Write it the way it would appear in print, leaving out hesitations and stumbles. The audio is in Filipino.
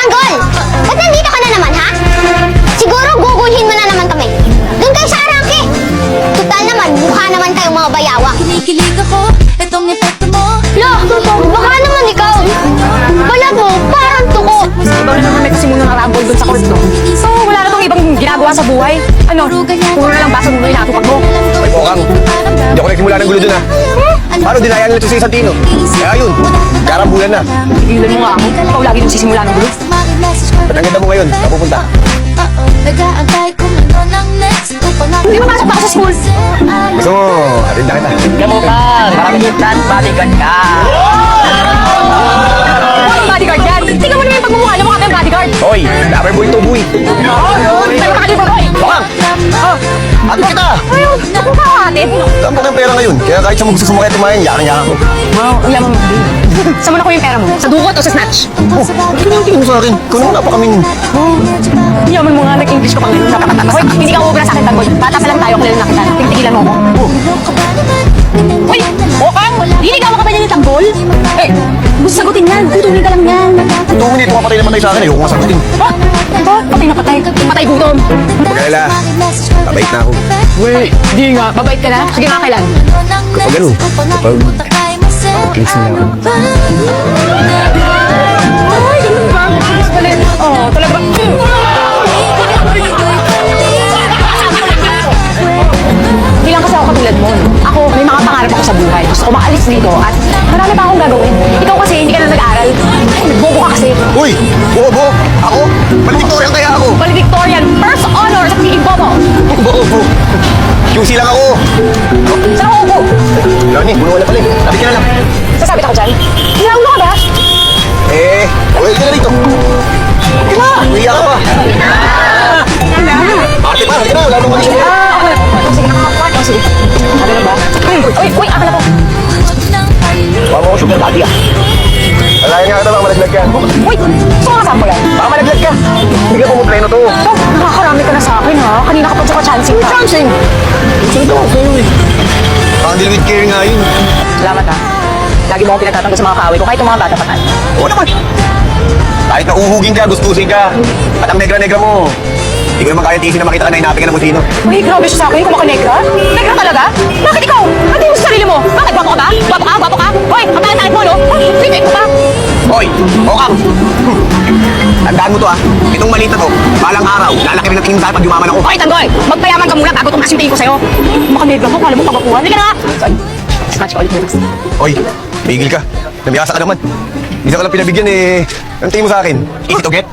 Tanggol! Ba't nandito ka na naman, ha? Siguro gugulhin mo na naman kami. Doon kayo sa Arangke. Total naman, mukha naman kayong mga bayawa. Kinikilig ako, itong epekto mo. Lo, baka naman ikaw. Balat mo, parang tuko. Ikaw na naman may kasimula ng rambol dun sa kordo. So, wala na tong ibang ginagawa sa buhay. Ano? Puro na lang baso mo yung natupag mo. Ay, Bokang. Hindi ako nagsimula ng gulo dun, ha? Paano dinayaan nila ito si Santino? Kaya yun, karambulan na. Tigilan mo nga ako. Ikaw lagi nung sisimula ng gulo. Ba't ang ganda mo ngayon? Napupunta? Nag-aantay kung ano ng next. Hindi papasok pa ako sa school. Gusto mo, atin na kita. Kamu kan, marami kita bodyguard ka. Ang bodyguard yan. Tingnan mo naman yung pagmumukha ng mga bodyguard. Hoy, lover boy to boy. Tayo makalipa ko eh. Bokang! Atin kita! Ayun, ako ka atin. Tampok yung pera ngayon, kaya kahit sa mga gusto sumakay tumayan, yakan-yakan ko. Wow, ang yaman mo. Saan mo na ko yung pera mo? Sa dukot o sa snatch? Oh, ba't ka tingin mo sa akin? Ikaw naman napakamin. Ang yaman mo nga, nag-English ko pa ngayon. Napakatakas. Hoy, hindi ka ubra sa akin, Tanggol. Bata pa lang tayo, kilala na kita. Tigtigilan mo ako. Hoy, Bokang! Liligawan ka ba niya ni Tanggol? Eh, gusto sagutin yan. Tutungin ka lang yan. 2 minutes, papatay na patay sa akin, ayoko nga sagutin. Ha? Ito, patay na patay. Patay gutom. Pagkalala, mabait na ako. Uy, di nga. Mabait ka na? Sige nga, kailan? Kapag ano? Kapag kiss na ako. Ay, ganun ba? Ulit. Oh, talaga. Hindi lang kasi ako katulad mo. Ako, may mga pangarap ako sa buhay. Gusto ko maalis dito at marami pa akong gagawin. Ikaw kasi, hindi ka na nag-aral. Bobo ka kasi. Uy! Bobo! Ako? Valedictorian kaya ako! Valedictorian, first honor sa pagiging bobo. Bobo! QC lang ako! Saan ako upo? Lani, puno ka na pala eh. Sabi ka na lang. Sasabit ako dyan. Hinaulo ka ba? Uy, ka na rito. Diba? Uwiya ka pa. Ate pa, halika na. Wala nang mali. Okay. Oh, sige, nakakakuha. Oh, sige. Ano na ba? Uy, akala ko. Baka mo ako sugar daddy ah. Alayan nga ka na, baka malaglag ka. Uy, gusto mo kasama yan? Baka malaglag ka. Hindi ka pumupleno to. So, nakakarami ka na sa akin, ha? Kanina ka pa tsaka chancing ka. Chancing! Sunod ako sa'yo eh. Handle with care nga yun. Salamat, ha? Lagi mo akong pinagtatanggol sa mga kaaway ko, kahit yung mga bata pa tayo. Oo naman. Kahit na uhugin ka, gustusin ka. At ang negra-negra mo, hindi ko naman kaya tiisin na makita ka na inapin ka ng musino. Uy, grabe siya sa akin, kumakanegra. Negra talaga? Bakit ikaw? Ano mo sa sarili mo? Bakit? Gwapo ka ba? Gwapo ka? Gwapo ka? Hoy, ang talit mo, no? Limit mo pa? Hoy, Bokang! Tandaan mo to ah. Itong maliit na to, balang araw, lalaki rin ang tingin sa akin pag yumaman ako. Okay, Tanggol, magpayaman ka muna bago tumakas yung tingin ko sa'yo. Kumakanegra ko, kala mo pagkakuha. Hindi ka na nga. Snatch ka ulit mo. Hoy, bigil ka. Nabiyasa ka naman. Isa ka lang pinabigyan eh. Ang tingin mo sa akin, easy to get?